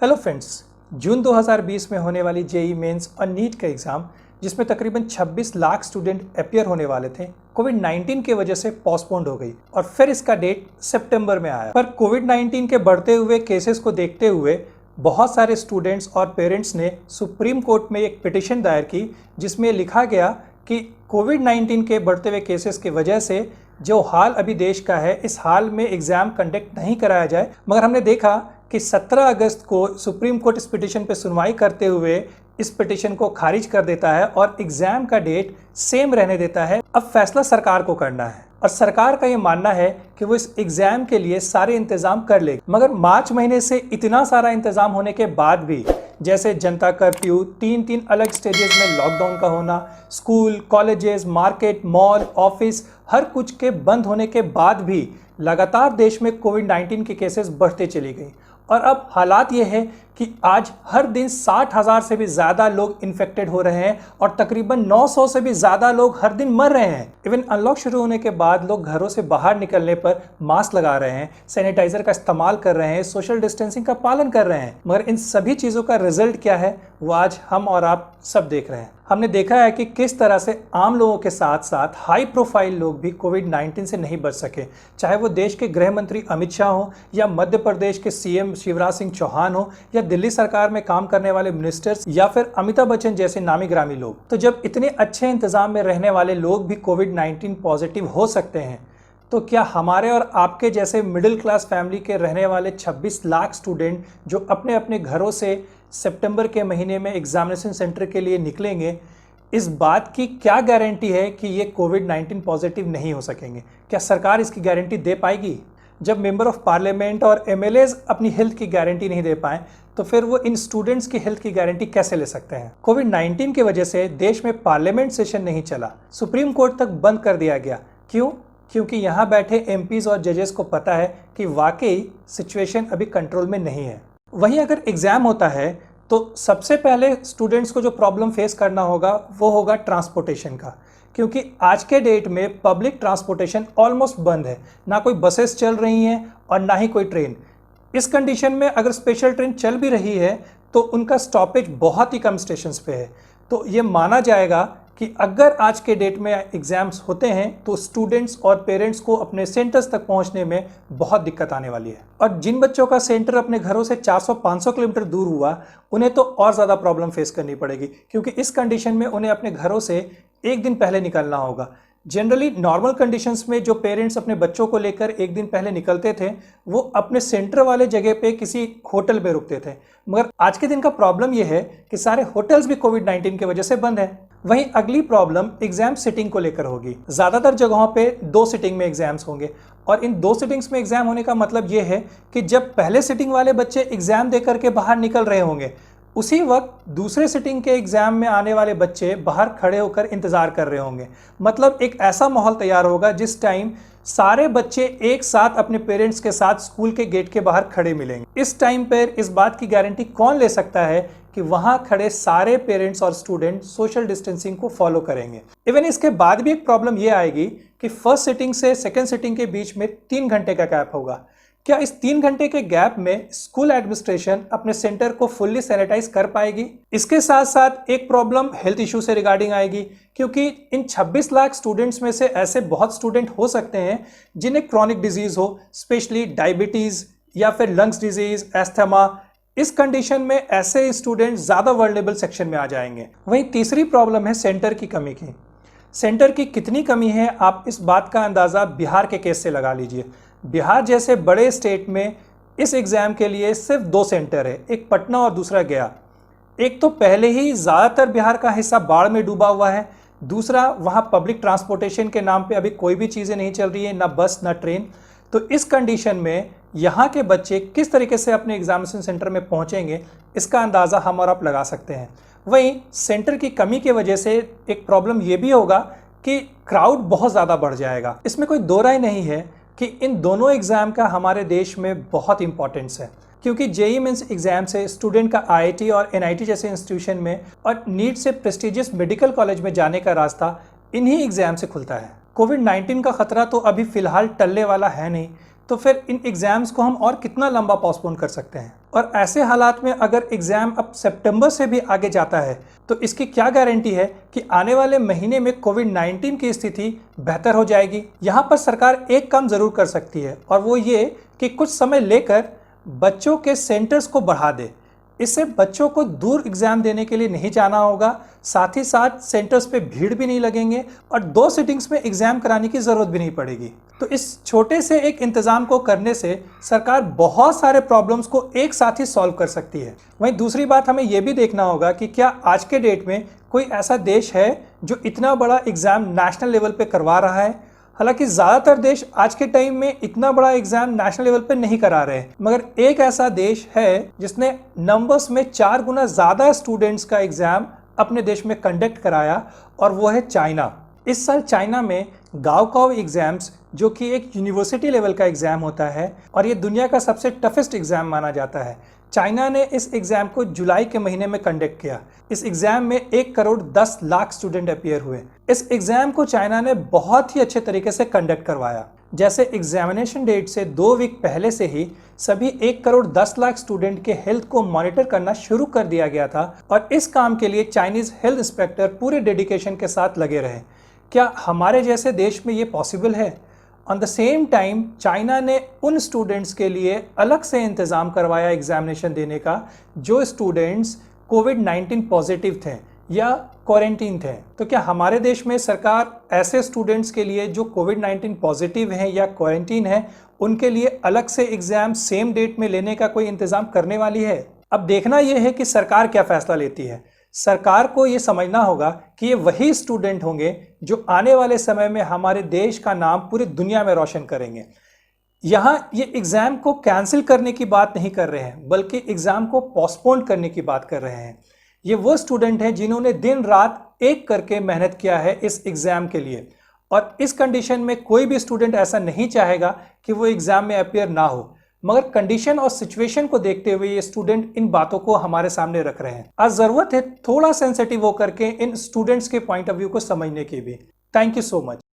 Hello friends, जून 2020 में होने वाली जेईई मेंस और नीट का एग्ज़ाम जिसमें तकरीबन 26 लाख स्टूडेंट अपियर होने वाले थे, कोविड-19 की वजह से पोस्टपोन्ड हो गई और फिर इसका डेट सितंबर में आया। पर कोविड-19 के बढ़ते हुए केसेस को देखते हुए बहुत सारे स्टूडेंट्स और पेरेंट्स ने सुप्रीम कोर्ट में एक पिटीशन दायर की, जिसमें लिखा गया कि कोविड-19 के बढ़ते हुए केसेस की वजह से जो हाल अभी देश का है, इस हाल में एग्ज़ाम कंडक्ट नहीं कराया जाए। मगर हमने देखा कि 17 अगस्त को सुप्रीम कोर्ट इस पिटीशन पर सुनवाई करते हुए इस पिटीशन को खारिज कर देता है और एग्ज़ाम का डेट सेम रहने देता है। अब फैसला सरकार को करना है और सरकार का ये मानना है कि वो इस एग्ज़ाम के लिए सारे इंतज़ाम कर लेगी। मगर मार्च महीने से इतना सारा इंतज़ाम होने के बाद भी, जैसे जनता कर्फ्यू, तीन अलग स्टेजेस में लॉकडाउन का होना, school, colleges, market, mall, office, हर कुछ के बंद होने के बाद भी लगातार देश में कोविड-19 के केसेस बढ़ते चली गई। और अब हालात ये है कि आज हर दिन 60,000 से भी ज़्यादा लोग इन्फेक्टेड हो रहे हैं और तकरीबन 900 से भी ज़्यादा लोग हर दिन मर रहे हैं। इवन अनलॉक शुरू होने के बाद लोग घरों से बाहर निकलने पर मास्क लगा रहे हैं, सैनिटाइजर का इस्तेमाल कर रहे हैं, सोशल डिस्टेंसिंग का पालन कर रहे हैं। मगर इन सभी चीज़ों का रिजल्ट क्या है, वो आज हम और आप सब देख रहे हैं। हमने देखा है कि किस तरह से आम लोगों के साथ साथ हाई प्रोफाइल लोग भी कोविड-19 से नहीं बच सके, चाहे वो देश के गृह मंत्री अमित शाह हो या मध्य प्रदेश के सीएम शिवराज सिंह चौहान हो या दिल्ली सरकार में काम करने वाले मिनिस्टर्स या फिर अमिताभ बच्चन जैसे नामी ग्रामी लोग। तो जब इतने अच्छे इंतजाम में रहने वाले लोग भी कोविड-19 पॉजिटिव हो सकते हैं, तो क्या हमारे और आपके जैसे मिडिल क्लास फैमिली के रहने वाले 26 लाख स्टूडेंट जो अपने अपने घरों से सितंबर के महीने में एग्जामिनेशन सेंटर के लिए निकलेंगे, इस बात की क्या गारंटी है कि ये कोविड-19 पॉजिटिव नहीं हो सकेंगे? क्या सरकार इसकी गारंटी दे पाएगी? जब मेंबर ऑफ पार्लियामेंट और एमएलएज अपनी हेल्थ की गारंटी नहीं दे पाएँ, तो फिर वो इन स्टूडेंट्स की हेल्थ की गारंटी कैसे ले सकते हैं? कोविड-19 की वजह से देश में पार्लियामेंट सेशन नहीं चला, सुप्रीम कोर्ट तक बंद कर दिया गया। क्यों? क्योंकि यहाँ बैठे एमपीज और जजेस को पता है कि वाकई सिचुएशन अभी कंट्रोल में नहीं है। वहीं अगर एग्ज़ाम होता है तो सबसे पहले स्टूडेंट्स को जो प्रॉब्लम फेस करना होगा वो होगा ट्रांसपोर्टेशन का, क्योंकि आज के डेट में पब्लिक ट्रांसपोर्टेशन ऑलमोस्ट बंद है। ना कोई बसेस चल रही हैं और ना ही कोई ट्रेन। इस कंडीशन में अगर स्पेशल ट्रेन चल भी रही है तो उनका स्टॉपेज बहुत ही कम स्टेशंस पे है। तो ये माना जाएगा कि अगर आज के डेट में एग्ज़ाम्स होते हैं तो स्टूडेंट्स और पेरेंट्स को अपने सेंटर्स तक पहुंचने में बहुत दिक्कत आने वाली है। और जिन बच्चों का सेंटर अपने घरों से 400-500 किलोमीटर दूर हुआ, उन्हें तो और ज़्यादा प्रॉब्लम फेस करनी पड़ेगी, क्योंकि इस कंडीशन में उन्हें अपने घरों से एक दिन पहले निकलना होगा। जनरली नॉर्मल कंडीशंस में जो पेरेंट्स अपने बच्चों को लेकर एक दिन पहले निकलते थे, वो अपने सेंटर वाले जगह पे किसी होटल में रुकते थे। मगर आज के दिन का प्रॉब्लम यह है कि सारे होटल्स भी कोविड-19 की वजह से बंद है। वहीं अगली प्रॉब्लम एग्जाम सिटिंग को लेकर होगी। ज़्यादातर जगहों पे 2 सिटिंग में एग्जाम्स होंगे और इन 2 सिटिंग्स में एग्जाम होने का मतलब ये है कि जब पहले सिटिंग वाले बच्चे एग्जाम दे करके बाहर निकल रहे होंगे, उसी वक्त दूसरे सिटिंग के एग्जाम में आने वाले बच्चे बाहर खड़े होकर इंतजार कर रहे होंगे। मतलब एक ऐसा माहौल तैयार होगा जिस टाइम सारे बच्चे एक साथ अपने पेरेंट्स के साथ स्कूल के गेट के बाहर खड़े मिलेंगे। इस टाइम पर इस बात की गारंटी कौन ले सकता है कि वहां खड़े सारे पेरेंट्स और स्टूडेंट सोशल डिस्टेंसिंग को फॉलो करेंगे? इवन इसके बाद भी एक प्रॉब्लम यह आएगी कि फर्स्ट सिटिंग से सेकेंड सिटिंग के बीच में 3 घंटे का गैप होगा। क्या इस 3 घंटे के गैप में स्कूल एडमिनिस्ट्रेशन अपने सेंटर को फुल्ली सैनिटाइज कर पाएगी? इसके साथ साथ एक प्रॉब्लम हेल्थ इशू से रिगार्डिंग आएगी, क्योंकि इन 26 लाख स्टूडेंट्स में से ऐसे बहुत स्टूडेंट हो सकते हैं जिन्हें क्रॉनिक डिजीज हो, स्पेशली डायबिटीज या फिर लंग्स डिजीज, एस्थमा। इस कंडीशन में ऐसे स्टूडेंट ज़्यादा वर्नेबल सेक्शन में आ जाएंगे। वहीं तीसरी प्रॉब्लम है सेंटर की कमी की। सेंटर की कितनी कमी है, आप इस बात का अंदाज़ा बिहार के केस से लगा लीजिए। बिहार जैसे बड़े स्टेट में इस एग्ज़ाम के लिए सिर्फ 2 सेंटर है, एक पटना और दूसरा गया। एक तो पहले ही ज़्यादातर बिहार का हिस्सा बाढ़ में डूबा हुआ है, दूसरा वहाँ पब्लिक ट्रांसपोर्टेशन के नाम पे अभी कोई भी चीज़ें नहीं चल रही है, ना बस ना ट्रेन। तो इस कंडीशन में यहाँ के बच्चे किस तरीके से अपने एग्जामिनेशन सेंटर में पहुँचेंगे, इसका अंदाज़ा हम और आप लगा सकते हैं। वहीं सेंटर की कमी की वजह से एक प्रॉब्लम ये भी होगा कि क्राउड बहुत ज़्यादा बढ़ जाएगा। इसमें कोई दो राय नहीं है कि इन दोनों एग्ज़ाम का हमारे देश में बहुत इंपॉर्टेंस है, क्योंकि जेईई मेंस एग्ज़ाम से स्टूडेंट का आईआईटी और एनआईटी जैसे इंस्टीट्यूशन में और नीट से प्रेस्टिजियस मेडिकल कॉलेज में जाने का रास्ता इन्हीं एग्ज़ाम से खुलता है। कोविड-19 का खतरा तो अभी फ़िलहाल टलने वाला है नहीं, तो फिर इन एग्ज़ाम्स को हम और कितना लंबा पोस्टपोन कर सकते हैं। और ऐसे हालात में अगर एग्जाम अब सितंबर से भी आगे जाता है तो इसकी क्या गारंटी है कि आने वाले महीने में कोविड-19 की स्थिति बेहतर हो जाएगी। यहाँ पर सरकार एक काम जरूर कर सकती है और वो ये कि कुछ समय लेकर बच्चों के सेंटर्स को बढ़ा दे। इससे बच्चों को दूर एग्जाम देने के लिए नहीं जाना होगा, साथ ही साथ सेंटर्स पे भीड़ भी नहीं लगेंगे और 2 सिटिंग्स में एग्जाम कराने की जरूरत भी नहीं पड़ेगी। तो इस छोटे से एक इंतजाम को करने से सरकार बहुत सारे प्रॉब्लम्स को एक साथ ही सॉल्व कर सकती है। वहीं दूसरी बात हमें यह भी देखना होगा कि क्या आज के डेट में कोई ऐसा देश है जो इतना बड़ा एग्जाम नेशनल लेवल पे करवा रहा है। हालांकि ज़्यादातर देश आज के टाइम में इतना बड़ा एग्जाम नेशनल लेवल पे नहीं करा रहे हैं, मगर एक ऐसा देश है जिसने नंबर्स में 4 गुना ज़्यादा स्टूडेंट्स का एग्जाम अपने देश में कंडक्ट कराया और वो है चाइना। इस साल चाइना में गाओकाओ एग्जाम्स, जो कि एक यूनिवर्सिटी लेवल का एग्जाम होता है और ये दुनिया का सबसे टफेस्ट एग्जाम माना जाता है, चाइना ने इस एग्जाम को जुलाई के महीने में कंडक्ट किया। इस एग्जाम में 1 करोड़ 10 लाख स्टूडेंट अपीयर हुए। इस एग्जाम को चाइना ने बहुत ही अच्छे तरीके से कंडक्ट करवाया। जैसे एग्जामिनेशन डेट से 2 वीक पहले से ही सभी 1 करोड़ 10 लाख स्टूडेंट के हेल्थ को मॉनिटर करना शुरू कर दिया गया था और इस काम के लिए चाइनीज हेल्थ इंस्पेक्टर पूरे डेडिकेशन के साथ लगे रहे। क्या हमारे जैसे देश में ये पॉसिबल है? On the same time China ने उन स्टूडेंट्स के लिए अलग से इंतज़ाम करवाया एग्जामिनेशन देने का जो स्टूडेंट्स कोविड-19 पॉजिटिव थे या क्वारंटीन थे। तो क्या हमारे देश में सरकार ऐसे स्टूडेंट्स के लिए जो कोविड-19 पॉजिटिव हैं या क्वारंटीन हैं उनके लिए अलग से एग्ज़ाम सेम डेट में लेने का कोई इंतज़ाम करने वाली है? अब देखना यह है कि सरकार क्या फैसला लेती है। सरकार को ये समझना होगा कि ये वही स्टूडेंट होंगे जो आने वाले समय में हमारे देश का नाम पूरी दुनिया में रोशन करेंगे। यहाँ ये एग्ज़ाम को कैंसिल करने की बात नहीं कर रहे हैं, बल्कि एग्ज़ाम को पोस्टपोन करने की बात कर रहे हैं। ये वो स्टूडेंट हैं जिन्होंने दिन रात एक करके मेहनत किया है इस एग्ज़ाम के लिए, और इस कंडीशन में कोई भी स्टूडेंट ऐसा नहीं चाहेगा कि वो एग्ज़ाम में अपीयर ना हो, मगर कंडीशन और सिचुएशन को देखते हुए ये स्टूडेंट इन बातों को हमारे सामने रख रहे हैं। आज ज़रूरत है थोड़ा सेंसिटिव होकर के इन स्टूडेंट्स के पॉइंट ऑफ व्यू को समझने की भी। Thank you so much.